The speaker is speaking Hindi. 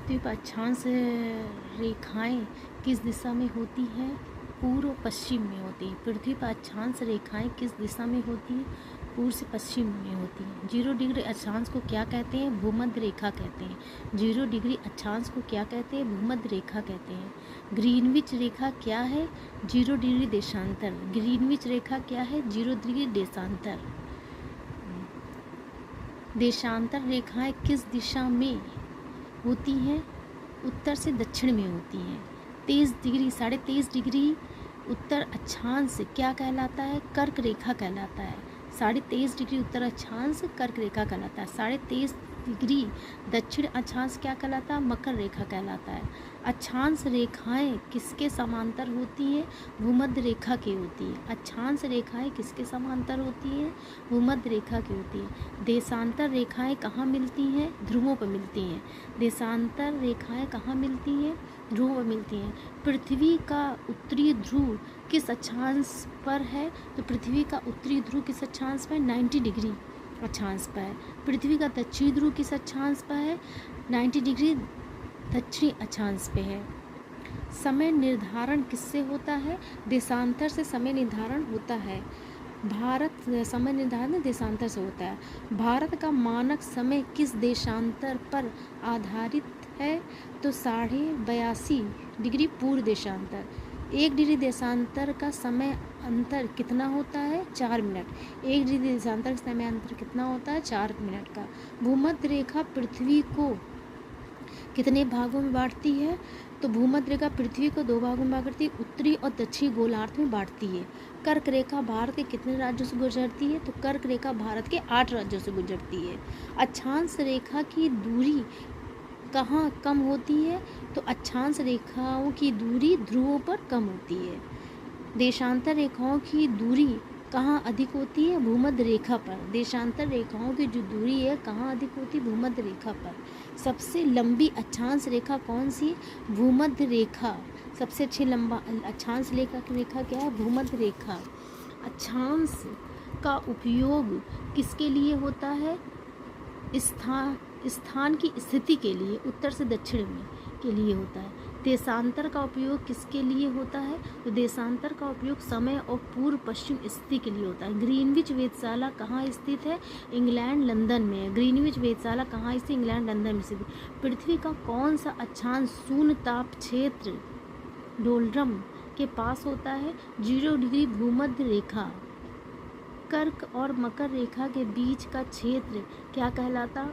पृथ्वी पर अक्षांश रेखाएं किस दिशा में होती हैं? पूर्व पश्चिम में होती है। पृथ्वी पर अक्षांश रेखाएं किस दिशा में होती हैं? पूर्व से पश्चिम में होती हैं। 0 डिग्री अक्षांश को क्या कहते हैं? भूमध्य रेखा कहते हैं। 0 डिग्री अक्षांश को क्या कहते हैं? भूमध्य रेखा कहते हैं। ग्रीनविच रेखा क्या है? 0 डिग्री देशांतर। ग्रीनविच रेखा क्या है? 0 डिग्री देशांतर। देशांतर रेखाएं किस दिशा में होती हैं? उत्तर से दक्षिण में होती हैं। 23 डिग्री 23.5 डिग्री उत्तर अक्षांश क्या कहलाता है? कर्क रेखा कहलाता है। 23.5 डिग्री उत्तर अक्षांश कर्क रेखा कहलाता है। 23.5 डिग्री दक्षिण अक्षांश क्या कहलाता है? मकर रेखा कहलाता है। अक्षांश रेखाएं किसके समांतर होती हैं? भूमध्य रेखा की होती है। अक्षांश रेखाएं किसके समांतर होती हैं? भूमध्य रेखा की होती है। देशांतर रेखाएं कहाँ मिलती हैं? ध्रुवों पर मिलती हैं। देशांतर रेखाएं कहाँ मिलती हैं? ध्रुवों पर मिलती हैं। पृथ्वी का उत्तरी ध्रुव किस अक्षांश पर है? तो पृथ्वी का उत्तरी ध्रुव किस अक्षांश पर है? 90 डिग्री अक्षांश पर है। पृथ्वी का दक्षिणी ध्रुव किस अक्षांश पर है? 90 डिग्री दक्षिणी अक्षांश पे है। समय निर्धारण किससे होता है? देशांतर से समय निर्धारण होता है। भारत समय निर्धारण देशांतर से होता है। भारत का मानक समय किस देशांतर पर आधारित है? तो 82.5 डिग्री पूर्व देशांतर। 1 डिग्री देशांतर का समय अंतर कितना होता है? 4 मिनट। 1 डिग्री देशांतर का समय अंतर कितना होता है? 4 मिनट का। भूमध्य रेखा पृथ्वी को कितने भागों में बांटती है? तो भूमध्य रेखा पृथ्वी को 2 भागों में बांटती है, उत्तरी और दक्षिणी गोलार्ध में बांटती है। कर्क रेखा भारत के कितने राज्यों से गुजरती है? तो कर्क रेखा भारत के 8 राज्यों से गुजरती है। अक्षांश रेखा की दूरी कहाँ कम होती है? तो अक्षांश रेखाओं की दूरी ध्रुवों पर कम होती है। देशांतर रेखाओं की दूरी कहाँ अधिक होती है? भूमध्य रेखा पर। देशांतर रेखाओं की जो दूरी है कहाँ अधिक होती है? भूमध्य रेखा पर। सबसे लंबी अक्षांश रेखा कौन सी? भूमध्य रेखा। सबसे अच्छी लंबा अक्षांश रेखा क्या है? भूमध्य रेखा। अक्षांश का उपयोग किसके लिए होता है? स्थान की स्थिति के लिए, उत्तर से दक्षिण में के लिए होता है। देशांतर का उपयोग किसके लिए होता है? तो देशांतर का उपयोग समय और पूर्व पश्चिम स्थिति के लिए होता है। ग्रीनविच वेधशाला कहाँ स्थित है? इंग्लैंड लंदन में है। ग्रीनविच वेधशाला कहाँ स्थित? इंग्लैंड लंदन में स्थित। पृथ्वी का कौन सा अक्षांश शून्य ताप क्षेत्र डोलड्रम के पास होता है? 0 डिग्री भूमध्य रेखा। कर्क और मकर रेखा के बीच का क्षेत्र क्या कहलाता?